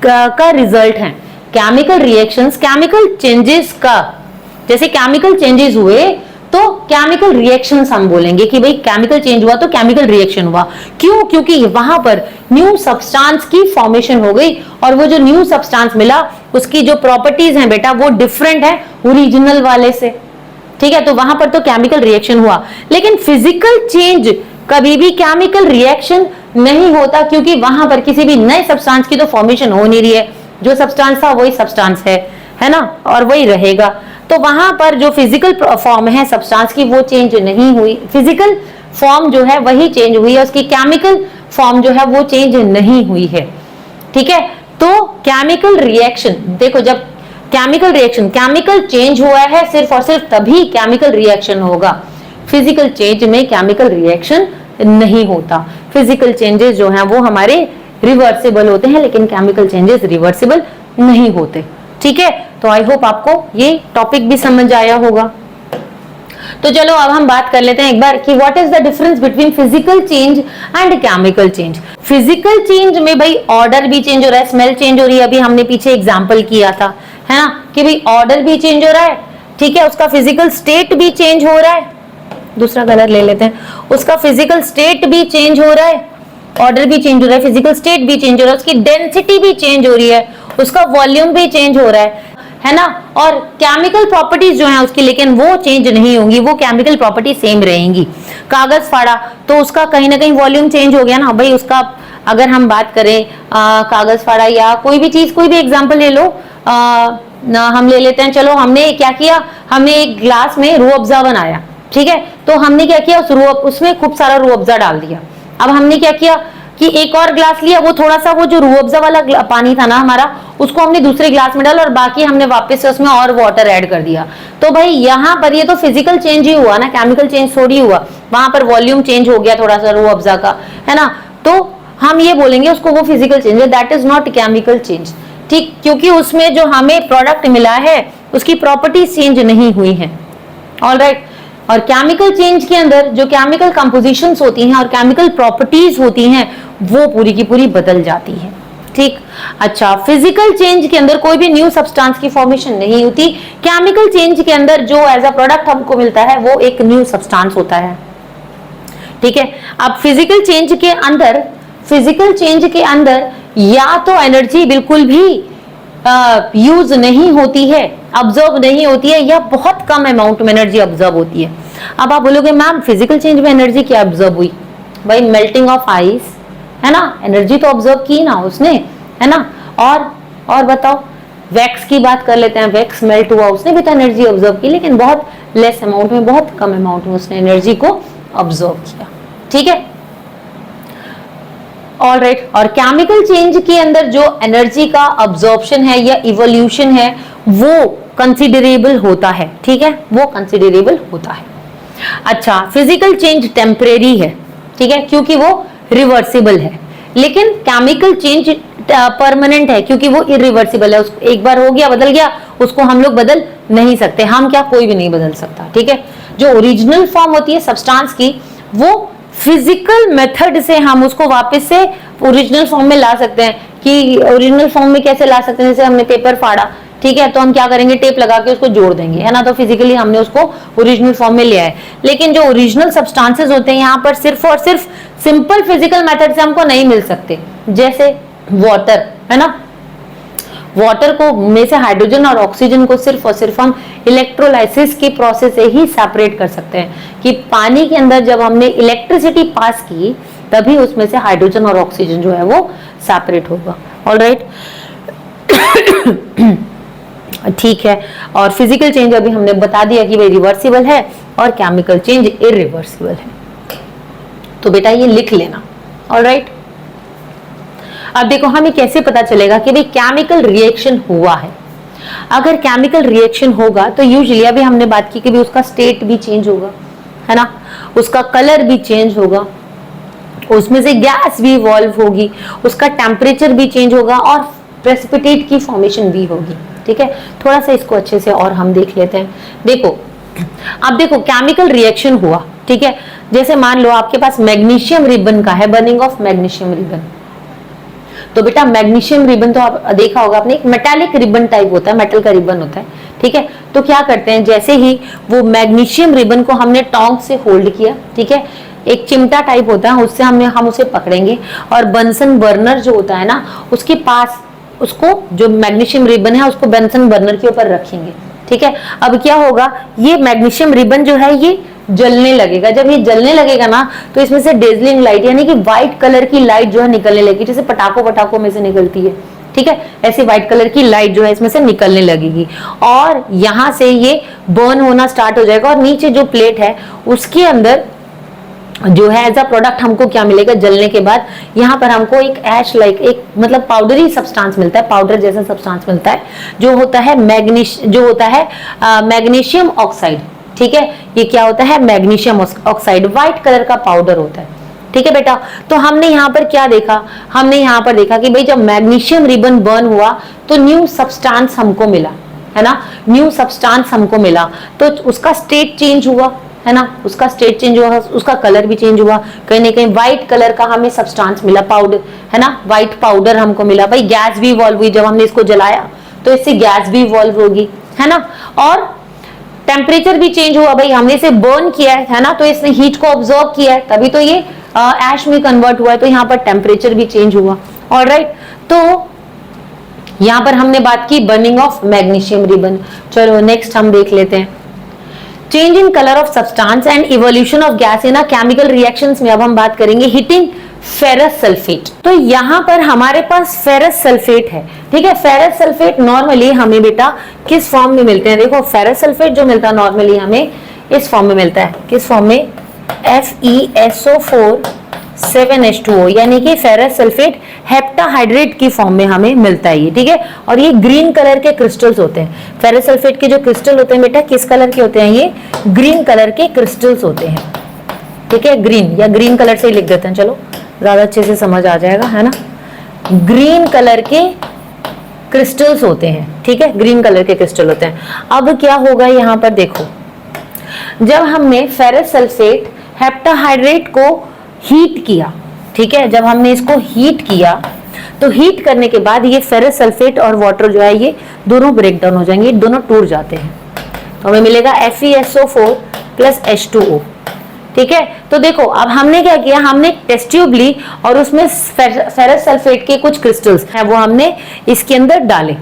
का रिजल्ट है। केमिकल रिएक्शंस केमिकल चेंजेस का, जैसे केमिकल चेंजेस हुए तो केमिकल रिएक्शंस हम बोलेंगे कि भाई केमिकल चेंज हुआ तो केमिकल रिएक्शन हुआ। क्यों, क्योंकि वहां पर न्यू सब्सटेंस की फॉर्मेशन हो गई और वो जो न्यू सब्सटेंस मिला उसकी जो प्रॉपर्टीज हैं बेटा वो डिफरेंट है ओरिजिनल वाले से, ठीक है, तो वहां पर तो केमिकल रिएक्शन हुआ। लेकिन फिजिकल चेंज कभी भी केमिकल रिएक्शन नहीं होता, क्योंकि वहां पर किसी भी नए सब्सटेंस की तो फॉर्मेशन हो नहीं रही है, जो सब्सटेंस था वही सब्सटेंस है ना, और वही रहेगा। तो वहां पर जो फिजिकल फॉर्म है सब्सटेंस की वो चेंज नहीं हुई, फिजिकल फॉर्म जो है वही चेंज हुई है, उसकी केमिकल फॉर्म जो है वो चेंज नहीं हुई है, ठीक है। तो केमिकल रिएक्शन, देखो जब केमिकल चेंज हुआ है सिर्फ और सिर्फ तभी केमिकल रिएक्शन होगा, फिजिकल चेंज में केमिकल रिएक्शन नहीं होता। फिजिकल चेंजेस जो हैं वो हमारे रिवर्सिबल होते हैं, लेकिन केमिकल चेंजेस रिवर्सिबल नहीं होते, ठीक है। तो आई होप आपको ये टॉपिक भी समझ आया होगा। तो चलो अब हम बात कर लेते हैं एक बार कि what is the difference between physical change and chemical change. Physical change में भाई ऑर्डर भी चेंज हो रहा है, स्मेल चेंज हो रही है, अभी हमने पीछे एग्जांपल किया था, है ना, कि भाई ऑर्डर भी चेंज हो रहा है, ठीक है, उसका फिजिकल स्टेट भी चेंज हो रहा है, दूसरा कलर ले लेते हैं, उसका फिजिकल स्टेट भी चेंज हो रहा है, ऑर्डर भी चेंज हो रहा है, फिजिकल स्टेट भी चेंज हो रहा है, उसकी डेंसिटी भी चेंज हो रही है, उसका वॉल्यूम भी चेंज हो रहा है ना, और केमिकल प्रॉपर्टीज जो हैं उसकी लेकिन वो चेंज नहीं होंगी, वो केमिकल प्रॉपर्टी सेम रहेंगी। कागज फाड़ा तो उसका कहीं ना कहीं वॉल्यूम चेंज हो गया ना भाई, उसका अगर हम बात करें कागज फाड़ा या कोई भी चीज, कोई भी एग्जांपल ले लो, हम ले लेते हैं, चलो हमने क्या किया, हमने एक ग्लास में रूह अफ़ज़ा बनाया, ठीक है, तो हमने क्या किया, उसमें खूब सारा रूह अफ़ज़ा डाल दिया। अब हमने क्या किया कि एक और ग्लास लिया, वो थोड़ा सा वो जो रूह अफ़ज़ा वाला पानी था ना हमारा, उसको हमने दूसरे ग्लास में डाला और बाकी हमने वापस से उसमें और वाटर ऐड कर दिया। तो भाई यहाँ पर ये तो फिजिकल चेंज ही हुआ ना, केमिकल चेंज थोड़ी हुआ, वहां पर वॉल्यूम चेंज हो गया थोड़ा सा रूह अफ़ज़ा का, है ना, तो हम ये बोलेंगे उसको वो फिजिकल चेंज है, that is not chemical change, ठीक, क्योंकि उसमें जो हमें प्रोडक्ट मिला है उसकी प्रॉपर्टीज चेंज नहीं हुई है। ऑलराइट, और केमिकल चेंज के अंदर जो केमिकल कंपोजिशंस होती हैं और केमिकल प्रॉपर्टीज होती हैं वो पूरी की पूरी बदल जाती है, ठीक। अच्छा, फिजिकल चेंज के अंदर कोई भी न्यू सब्सटेंस की फॉर्मेशन नहीं होती, केमिकल चेंज के अंदर जो एज अ प्रोडक्ट हमको मिलता है वो एक न्यू सब्सटेंस होता है, ठीक है। अब फिजिकल चेंज के अंदर या तो एनर्जी बिल्कुल भी यूज नहीं होती है, ऑब्जर्व नहीं होती है, या बहुत कम अमाउंट में एनर्जी ऑब्जर्व होती है। अब आप बोलोगे मैम फिजिकल चेंज में एनर्जी क्या ऑब्जर्व हुई, भाई मेल्टिंग ऑफ आइस, है ना, एनर्जी तो ऑब्जर्व की ना उसने, है ना, और बताओ, वैक्स की बात कर लेते हैं, वैक्स मेल्ट हुआ, उसने भी तो एनर्जी ऑब्जर्व की, लेकिन बहुत लेस अमाउंट में, बहुत कम अमाउंट में उसने एनर्जी को ऑब्जर्व किया, ठीक है। ऑलराइट, और केमिकल चेंज के अंदर जो एनर्जी का अब्जॉर्प्शन है या इवोल्यूशन है वो कंसिडरेबल होता है, ठीक है, वो कंसिडरेबल होता है। अच्छा, फिजिकल चेंज टेम्परेरी है, ठीक है, क्योंकि वो रिवर्सिबल है, लेकिन केमिकल परमानेंट है, क्योंकि वो इरिवर्सिबल है। उसको एक बार हो गया, बदल गया, उसको हम लोग बदल नहीं सकते। हम क्या, कोई भी नहीं बदल सकता, ठीक है। जो ओरिजिनल फॉर्म होती है सब्सटेंस की, वो फिजिकल मेथड से हम उसको वापस से ओरिजिनल फॉर्म में ला सकते हैं। कि ओरिजिनल फॉर्म में कैसे ला सकते हैं, जैसे हमने पेपर फाड़ा, ठीक है, तो हम क्या करेंगे, टेप लगा के उसको जोड़ देंगे, है ना, तो फिजिकली हमने उसको ओरिजिनल फॉर्म में लिया है। लेकिन जो ओरिजिनल सब्सटेंसेस होते हैं यहाँ पर सिर्फ और सिर्फ सिंपल फिजिकल मेथड से हमको नहीं मिल सकते। जैसे वाटर, है ना, वाटर को में से हाइड्रोजन और ऑक्सीजन को सिर्फ और सिर्फ हम इलेक्ट्रोलाइसिस की प्रोसेस से ही सेपरेट कर सकते हैं। कि पानी के अंदर जब हमने इलेक्ट्रिसिटी पास की, तभी उसमें से हाइड्रोजन और ऑक्सीजन जो है वो सेपरेट होगा। ऑलराइट, ठीक है। और फिजिकल चेंज अभी हमने बता दिया कि भाई रिवर्सिबल है और केमिकल चेंज इरिवर्सिबल है। तो बेटा ये लिख लेना। ऑलराइट, अब देखो हमें कैसे पता चलेगा कि भाई केमिकल रिएक्शन हुआ है। अगर केमिकल रिएक्शन होगा तो यूजुअली अभी हमने बात की कि भी उसका स्टेट भी चेंज होगा, है ना, उसका कलर भी चेंज होगा, उसमें से गैस भी इवॉल्व होगी, उसका टेम्परेचर भी चेंज होगा और प्रेसिपिटेट की फॉर्मेशन भी होगी। ठीक है, थोड़ा सा इसको अच्छे से और हम देख लेते हैं। देखो, अब देखो केमिकल रिएक्शन हुआ, ठीक है, जैसे मान लो आपके पास मैग्नीशियम रिबन का है, बर्निंग ऑफ मैग्नीशियम रिबन। तो बेटा मैग्नीशियम रिबन तो आप देखा होगा आपने, एक मेटालिक रिबन टाइप होता है, मेटल का रिबन होता है, ठीक है। तो क्या करते हैं, जैसे ही वो मैग्नीशियम रिबन को हमने टोंक से होल्ड किया, ठीक है, एक चिमटा टाइप होता है, उससे हम उसे पकड़ेंगे और बंसन बर्नर जो होता है ना, उसके पास उसको जो मैग्नीशियम रिबन है उसको बंसन बर्नर के ऊपर रखेंगे, ठीक है। अब क्या होगा, ये मैग्नीशियम रिबन जो है ये जलने लगेगा। जब ये जलने लगेगा ना, तो इसमें से डेजलिंग लाइट यानी कि व्हाइट कलर की लाइट जो है निकलने लगेगी, जैसे पटाखों में से निकलती है, ठीक है, ऐसी व्हाइट कलर की लाइट जो है इसमें से निकलने लगेगी और यहां से ये बर्न होना स्टार्ट हो जाएगा। और नीचे जो प्लेट है उसके अंदर जो है एज अ प्रोडक्ट हमको क्या मिलेगा, जलने के बाद यहाँ पर हमको एक ऐश लाइक एक मतलब पाउडरी सब्सटेंस मिलता है, पाउडर जैसा सब्सटेंस मिलता है, जो होता है मैग्नीशियम ऑक्साइड, ठीक है। ये क्या होता है, मैग्नीशियम ऑक्साइड, व्हाइट कलर का पाउडर होता है, ठीक है बेटा। तो हमने यहाँ पर क्या देखा, हमने यहाँ पर देखा कि भाई जब मैग्नीशियम रिबन बर्न हुआ तो न्यू सब्सटेंस हमको मिला, है ना, न्यू सब्सटेंस हमको मिला, तो उसका स्टेट चेंज हुआ, है ना, उसका स्टेट चेंज हुआ, उसका कलर भी चेंज हुआ, कहीं ना कहीं व्हाइट कलर का हमें सब्सटेंस मिला, पाउडर, है ना, व्हाइट पाउडर हमको मिला। भाई गैस भी इवॉल्व हुई, जब हमने इसको जलाया तो इससे गैस भी इवॉल्व होगी, है ना, और टेम्परेचर भी चेंज हुआ। भाई हमने इसे बर्न किया है ना, तो इसने हीट को ऑब्जर्व किया है, तभी तो ये ऐश में कन्वर्ट हुआ है, तो यहाँ पर टेम्परेचर भी चेंज हुआ। ऑलराइट, तो यहाँ पर हमने बात की बर्निंग ऑफ मैग्नीशियम रिबन। चलो नेक्स्ट हम देख लेते हैं, change in colour of substance and evolution of gas in chemical reactions में अब हम बात करेंगे हीटिंग फेरस सल्फेट। तो यहाँ पर हमारे पास फेरस सल्फेट है, ठीक है। फेरस सल्फेट नॉर्मली हमें बेटा किस फॉर्म में मिलते हैं, देखो फेरस सल्फेट जो मिलता है नॉर्मली हमें इस फॉर्म में मिलता है, किस फॉर्म में, FeSO4 7H2O, यानी कि फेरस सल्फेट हेप्टाहाइड्रेट की फॉर्म में हमें मिलता है ये, ठीक है। और ये ग्रीन कलर के क्रिस्टल्स होते हैं। फेरस सल्फेट के जो क्रिस्टल होते हैं बेटा किस कलर के होते हैं, ये ग्रीन कलर के क्रिस्टल्स होते हैं, ठीक है। ग्रीन या ग्रीन कलर से ही लिख देते हैं, चलो ज्यादा अच्छे से समझ आ जाएगा, है ना। ग्रीन कलर के क्रिस्टल्स होते हैं, ठीक है, ग्रीन कलर के क्रिस्टल होते हैं। अब क्या होगा यहाँ पर देखो, जब हमने फेरस सल्फेट हेप्टाहाइड्रेट को हीट किया, ठीक है, जब हमने इसको हीट किया तो हीट करने के बाद ये फेरस सल्फेट और वाटर जो है ये दोनों ब्रेक डाउन हो जाएंगे, दोनों टूट जाते हैं, तो हमें मिलेगा FeSO4 प्लस H2O, ठीक है। तो देखो अब हमने क्या किया, हमने टेस्ट ट्यूब ली और उसमें फेरस सल्फेट के कुछ क्रिस्टल्स हैं वो हमने इसके अंदर डाले,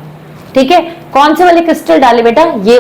ठीक है। कौन से वाले क्रिस्टल डाले बेटा, ये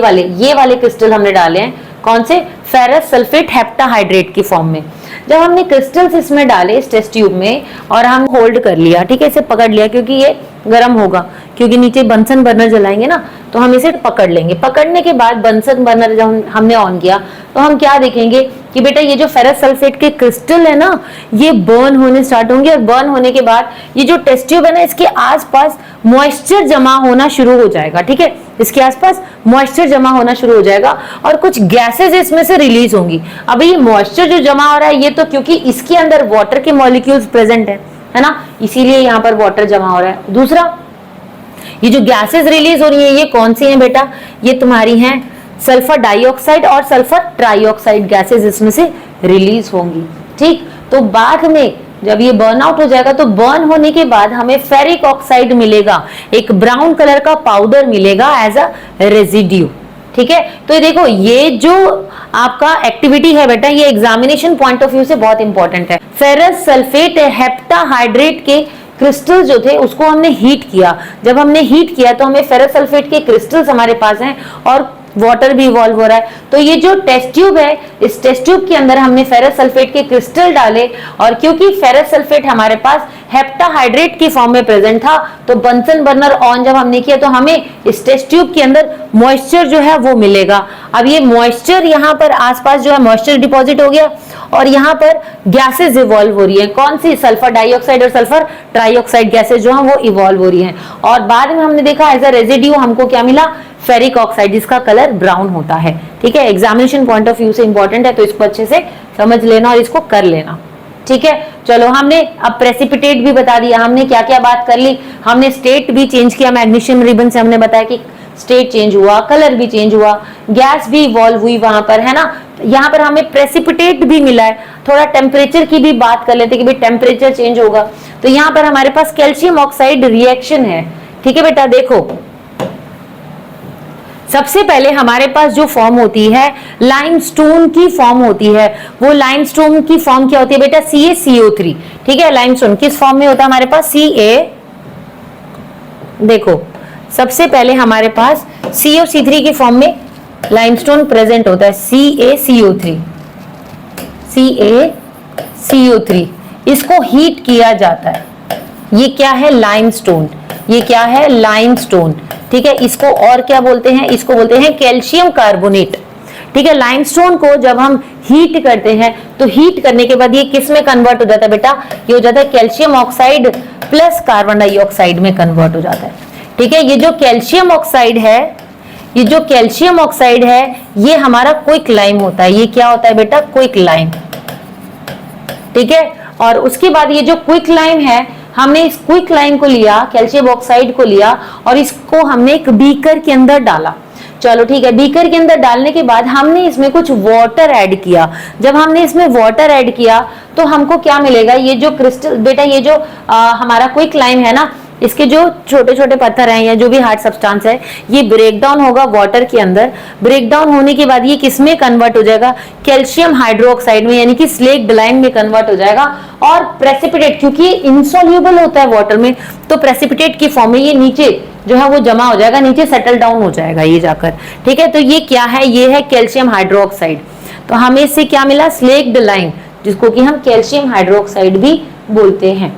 वाले क्रिस्टल हमने डाले हैं, कौन से, फेरस सल्फेट हेप्टाहाइड्रेट की फॉर्म में। जब हमने क्रिस्टल्स इसमें डाले इस टेस्ट ट्यूब में और हम होल्ड कर लिया, ठीक है, इसे पकड़ लिया क्योंकि ये गर्म होगा, क्योंकि नीचे बंसन बर्नर जलाएंगे ना, तो हम इसे पकड़ लेंगे। पकड़ने के बाद बंसन बर्नर जब हमने ऑन किया तो हम क्या देखेंगे कि बेटा ये जो फेरस सल्फेट के क्रिस्टल है ना ये बर्न होने स्टार्ट होंगे, और बर्न होने के बाद ये जो टेस्ट ट्यूब है ना इसके आसपास मॉइस्चर जमा होना शुरू हो जाएगा, ठीक है, इसके आसपास मॉइस्चर जमा होना शुरू हो जाएगा और कुछ गैसेस इसमें से रिलीज होंगी। अब ये मॉइस्चर जो जमा हो रहा है ये तो क्योंकि इसके अंदर वाटर के मॉलिक्यूल्स प्रेजेंट है, है ना, इसीलिए यहाँ पर वाटर जमा हो रहा है। दूसरा, ये जो गैसेस रिलीज हो रही है ये कौन सी है बेटा, ये तुम्हारी हैं सल्फर डाइऑक्साइड और सल्फर ट्राइऑक्साइड गैसेस इसमें से रिलीज होंगी। ठीक, तो बाद में जब ये बर्न आउट हो जाएगा तो बर्न होने के बाद हमें फेरिक ऑक्साइड मिलेगा, एक ब्राउन कलर का पाउडर मिलेगा एज अ रेजिड्यू। ठीक है, तो देखो ये जो आपका एक्टिविटी है बेटा ये एग्जामिनेशन पॉइंट ऑफ व्यू से बहुत इंपॉर्टेंट है। फेरस सल्फेट हेप्टाहाइड्रेट के क्रिस्टल जो थे उसको हमने हीट किया, जब हमने हीट किया तो हमें फेरस सल्फेट के क्रिस्टल्स हमारे पास हैं और वाटर भी इवॉल्व हो रहा है। तो ये जो टेस्ट ट्यूब है, इस टेस्ट ट्यूब के अंदर हमने फेरस सल्फेट के क्रिस्टल डाले और क्योंकि फेरस सल्फेट हमारे पास हेप्टाहाइड्रेट की फॉर्म में प्रेजेंट था तो बंसन बर्नर ऑन जब हमने किया तो हमें इस टेस्ट ट्यूब के अंदर मॉइस्चर जो है वो मिलेगा। अब ये मॉइस्चर यहाँ पर आसपास जो है मॉइस्चर डिपॉजिट हो गया और यहाँ पर गैसेस इवॉल्व हो रही है। कौन सी, सल्फर डाइऑक्साइड और सल्फर ट्राइऑक्साइड गैसेस जो है वो इवॉल्व हो रही हैं। और बाद में हमने देखा एज अ रेजिड्यू हमको क्या मिला, फेरिक ऑक्साइड, जिसका कलर ब्राउन होता है। ठीक है, एग्जामिनेशन पॉइंट ऑफ व्यू से इंपॉर्टेंट है तो इसको अच्छे से समझ लेना और इसको कर लेना। ठीक है, चलो हमने अब प्रेसिपिटेट भी बता दिया, हमने क्या क्या बात कर ली, हमने स्टेट भी चेंज किया, मैग्नीशियम रिबन से हमने बताया कि स्टेट चेंज हुआ, कलर भी चेंज हुआ, गैस भी इवॉल्व हुई वहां पर, है ना। यहाँ पर हमें प्रेसिपिटेट भी मिला है। थोड़ा टेम्परेचर की भी बात कर लेते कि भाई टेम्परेचर चेंज होगा तो यहाँ पर हमारे पास कैल्शियम ऑक्साइड रिएक्शन है। ठीक है बेटा, देखो सबसे पहले हमारे पास जो फॉर्म होती है लाइमस्टोन की फॉर्म होती है। वो लाइमस्टोन की फॉर्म क्या होती है बेटा, CaCO3। ठीक है, लाइमस्टोन किस फॉर्म में होता है हमारे पास, Ca। देखो सबसे पहले हमारे पास CaCO3 की फॉर्म में लाइमस्टोन प्रेजेंट होता है, CaCO3। CaCO3 इसको हीट किया जाता है, ये क्या है, लाइमस्टोन। ये क्या है, लाइमस्टोन। ठीक है, इसको और क्या बोलते हैं, इसको बोलते हैं कैल्शियम कार्बोनेट। ठीक है, लाइमस्टोन को जब हम हीट करते हैं तो हीट करने के बाद ये किस में कन्वर्ट हो जाता है बेटा, ये हो जाता है calcium oxide plus carbon dioxide में कन्वर्ट हो जाता है। ठीक है, ये जो कैल्शियम ऑक्साइड है, ये जो कैल्शियम ऑक्साइड है ये हमारा क्विक लाइम होता है। ये क्या होता है बेटा, क्विक लाइम। ठीक है, और उसके बाद ये जो क्विक लाइम है, हमने इस क्विक लाइम को लिया, कैल्शियम ऑक्साइड को लिया और इसको हमने एक बीकर के अंदर डाला। चलो ठीक है, बीकर के अंदर डालने के बाद हमने इसमें कुछ वाटर ऐड किया। जब हमने इसमें वाटर ऐड किया तो हमको क्या मिलेगा, ये जो क्रिस्टल बेटा, ये जो हमारा क्विक लाइम है ना, इसके जो छोटे छोटे पत्थर हैं या जो भी हार्ड सब्सटेंस है ये ब्रेक डाउन होगा वाटर के अंदर। ब्रेक डाउन होने के बाद ये किसमें कन्वर्ट हो जाएगा, कैल्शियम हाइड्रोक्साइड में, यानी कि स्लेक्ड लाइम में कन्वर्ट हो जाएगा। और प्रेसिपिटेट, क्योंकि ये इनसॉल्युबल होता है वाटर में, तो प्रेसिपिटेट की फॉर्म में ये नीचे जो है वो जमा हो जाएगा, नीचे सेटल डाउन हो जाएगा ये जाकर। ठीक है, तो ये क्या है, ये है कैल्शियम हाइड्रोक्साइड। तो हमें इससे क्या मिला, स्लेक्ड लाइम, जिसको कि हम कैल्शियम हाइड्रोक्साइड भी बोलते हैं।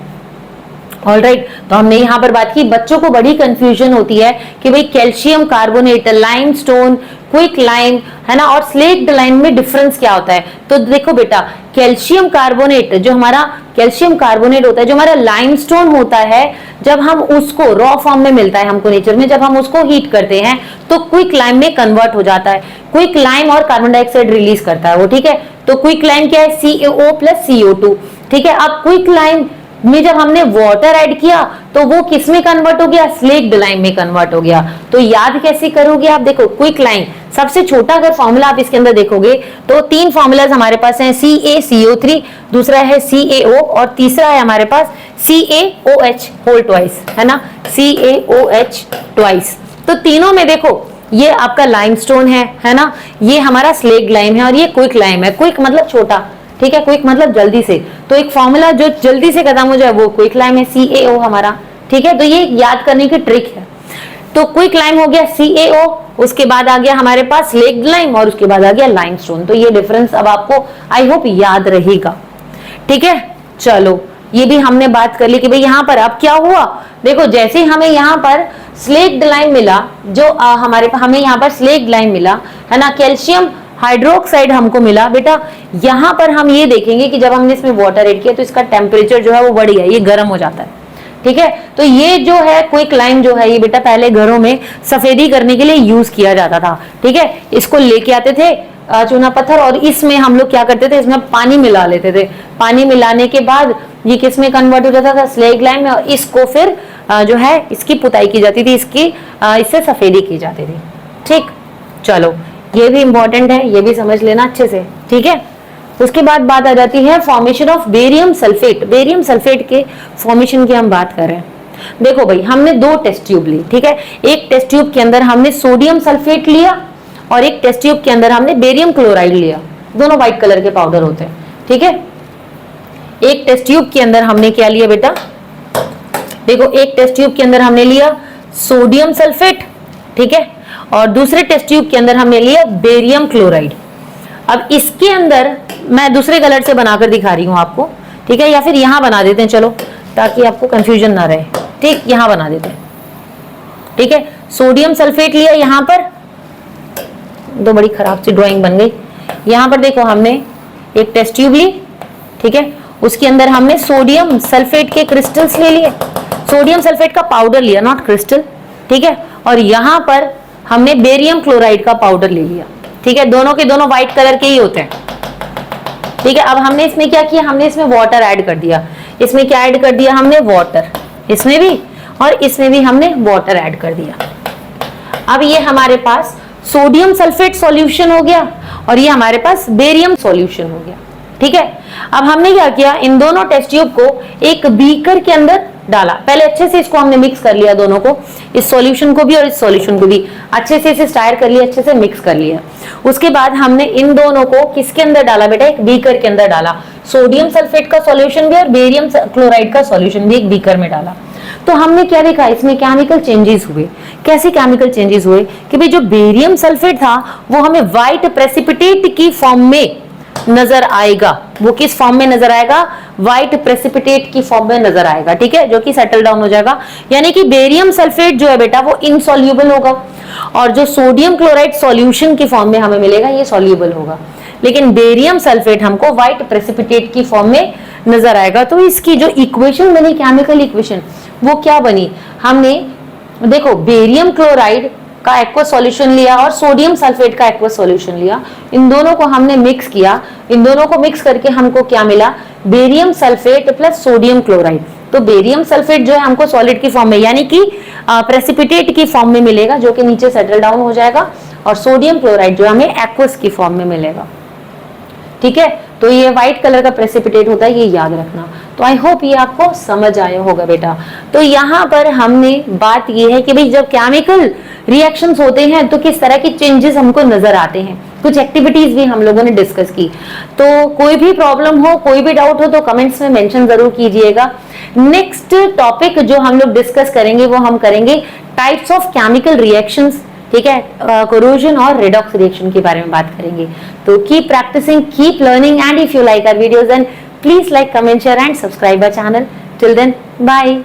ऑलराइट, तो हमने यहाँ पर बात की। बच्चों को बड़ी कंफ्यूजन होती है कि भाई calcium carbonate, limestone, quick lime, है ना, और स्लेक्ड लाइम में डिफरेंस क्या होता है। तो देखो बेटा, कैल्शियम कार्बोनेट जो हमारा कैल्शियम कार्बोनेट होता है, जो हमारा लाइमस्टोन होता है, जब हम उसको रॉ फॉर्म में मिलता है हमको नेचर में, जब हम उसको हीट करते हैं तो क्विक लाइम में कन्वर्ट हो जाता है। क्विक लाइम और कार्बन डाइऑक्साइड रिलीज करता है वो। ठीक है, तो क्विक लाइम क्या है, CaO प्लस CO2। ठीक है, अब क्विक लाइम में जब हमने वाटर ऐड किया तो वो किस में कन्वर्ट हो गया, स्लेक्ड लाइम में कन्वर्ट हो गया। तो याद कैसे करोगे आप, देखो क्विक लाइम सबसे छोटा अगर फॉर्मूला आप इसके अंदर देखोगे तो 3 फॉर्मूलाज हमारे पास हैं, CaCO3, दूसरा है CaO और तीसरा है हमारे पास CaOH होल ट्वाइस, है ना, CaOH ट्वाइस। तो तीनों में देखो ये आपका लाइमस्टोन है ना, ये हमारा स्लेक्ड लाइम है और ये क्विक लाइम है। क्विक मतलब छोटा, ठीक है, क्विक मतलब जल्दी से। तो एक फॉर्मूला जो जल्दी से खत्म हो जाए वो क्विक लाइम है, CaO हमारा। ठीक है, तो ये याद करने की ट्रिक है। तो क्विक लाइम हो गया CaO, उसके बाद आ गया हमारे पास स्लेक्ड लाइम और उसके बाद आ गया लाइमस्टोन। तो ये डिफरेंस अब आपको आई होप याद रहेगा। ठीक है, चलो ये भी हमने बात कर ली कि भाई यहाँ पर अब क्या हुआ। देखो जैसे ही हमें यहाँ पर स्लेक्ड लाइम मिला, जो हमें यहाँ पर स्लेक्ड लाइम मिला, है ना, कैल्शियम हाइड्रोक्साइड हमको मिला बेटा। यहाँ पर हम ये देखेंगे कि जब हमने इसमें वाटर ऐड किया तो इसका टेम्परेचर जो है वो बढ़ गया, ये गर्म हो जाता है। ठीक है, तो ये जो है क्विक लाइम जो है ये बेटा पहले घरों में सफेदी करने के लिए यूज किया जाता था। ठीक है, इसको लेके आते थे चूना पत्थर और इसमें हम लोग क्या करते थे, इसमें पानी मिला लेते थे। पानी मिलाने के बाद ये किस में कन्वर्ट हो जाता था, स्लेग लाइम में, और इसको फिर जो है इसकी पुताई की जाती थी, इससे सफेदी की जाती थी। ठीक, चलो ये भी इंपॉर्टेंट है, ये भी समझ लेना अच्छे से, ठीक है। उसके बाद बात आ जाती है formation of barium sulphate. Barium sulphate के फॉर्मेशन की हम बात कर रहे हैं। देखो भाई, हमने 2 टेस्ट ट्यूब ली, ठीक है। एक टेस्ट ट्यूब के अंदर हमने सोडियम सल्फेट लिया और एक टेस्ट ट्यूब के अंदर हमने बेरियम क्लोराइड लिया। दोनों व्हाइट कलर के पाउडर होते हैं, ठीक है। एक टेस्ट ट्यूब के अंदर हमने क्या लिया बेटा, देखो एक टेस्ट ट्यूब के अंदर हमने लिया सोडियम सल्फेट, ठीक है, और दूसरे टेस्ट ट्यूब के अंदर हमने लिया बेरियम क्लोराइड। अब इसके अंदर मैं दूसरे कलर से बनाकर दिखा रही हूं आपको, ठीक है, या फिर यहां बना देते हैं, चलो ताकि आपको कंफ्यूजन ना रहे। ठीक, यहां बना देते हैं, ठीक है। सोडियम सल्फेट लिया यहां पर, तो बड़ी खराब सी ड्राइंग बन गई। यहां पर देखो हमने एक टेस्ट ट्यूब ली, ठीक है, उसके अंदर हमने सोडियम सल्फेट के क्रिस्टल्स ले लिए, सोडियम सल्फेट का पाउडर लिया, नॉट क्रिस्टल, ठीक है, और यहां पर हमने बेरियम क्लोराइड का पाउडर ले लिया, ठीक है। दोनों के दोनों व्हाइट कलर के ही होते हैं, ठीक है। अब हमने इसमें क्या किया, हमने इसमें वाटर ऐड कर दिया। इसमें क्या ऐड कर दिया हमने, वाटर, इसमें भी और इसमें भी हमने वाटर ऐड कर दिया। अब ये हमारे पास सोडियम सल्फेट सॉल्यूशन हो गया और ये हमारे पास बेरियम सॉल्यूशन हो गया, ठीक है। अब हमने क्या किया, इन दोनों टेस्ट ट्यूब को एक बीकर के अंदर डाला। पहले अच्छे से इसको हमने मिक्स कर लिया, दोनों को, इस सॉल्यूशन को भी और इस सॉल्यूशन को भी अच्छे से इसे स्टायर कर लिया, अच्छे से मिक्स कर लिया। उसके बाद हमने इन दोनों को किसके अंदर डाला बेटा, एक बीकर के अंदर डाला। सोडियम सल्फेट का सॉल्यूशन भी और बेरियम क्लोराइड का सॉल्यूशन भी एक बीकर में डाला। तो हमने क्या देखा, इसमें केमिकल चेंजेस हुए। कैसे केमिकल चेंजेस हुए कि भाई जो बेरियम सल्फेट था वो हमें व्हाइट प्रेसिपिटेट की फॉर्म में नजर आएगा। वो किस फॉर्म में नजर आएगा, व्हाइट प्रेसिपिटेट की फॉर्म में नजर आएगा, ठीक है, जो कि सेटल डाउन हो जाएगा। यानी कि बेरियम सल्फेट जो है बेटा वो इनसॉल्युबल होगा और जो सोडियम क्लोराइड सॉल्यूशन की फॉर्म में हमें मिलेगा ये सॉल्युबल होगा। लेकिन बेरियम सल्फेट हमको व्हाइट प्रेसिपिटेट की फॉर्म में नजर आएगा। तो इसकी जो इक्वेशन बनी, केमिकल इक्वेशन, वो क्या बनी, हमने देखो बेरियम क्लोराइड का एक्वस सॉल्यूशन लिया और सोडियम सल्फेट का एक्वस सॉल्यूशन लिया, इन दोनों को हमने मिक्स किया। इन दोनों को मिक्स करके हमको क्या मिला, barium sulphate plus sodium chloride. तो बेरियम सल्फेट जो है हमको सॉलिड की फॉर्म में यानी कि प्रेसिपिटेट की फॉर्म में मिलेगा, जो कि नीचे सेटल डाउन हो जाएगा, और सोडियम क्लोराइड जो हमें एक्वस की फॉर्म में मिलेगा, ठीक है। तो ये व्हाइट कलर का प्रेसिपिटेट होता है, ये याद रखना। तो आई होप ये आपको समझ आया होगा बेटा। तो यहाँ पर हमने बात ये है कि भाई जब केमिकल रिएक्शंस होते हैं तो किस तरह के चेंजेस हमको नजर आते हैं। कुछ एक्टिविटीज भी हम लोगों ने डिस्कस की। तो कोई भी प्रॉब्लम हो, कोई भी डाउट हो तो कमेंट्स में मेंशन जरूर कीजिएगा। नेक्स्ट टॉपिक जो हम लोग डिस्कस करेंगे वो हम करेंगे टाइप्स ऑफ केमिकल रिएक्शंस, ठीक है, कोरोजन और रेडॉक्स रिएक्शन के बारे में बात करेंगे। तो keep practicing, keep learning, and if you like our videos then please like, comment, share and subscribe our channel. Till then, bye.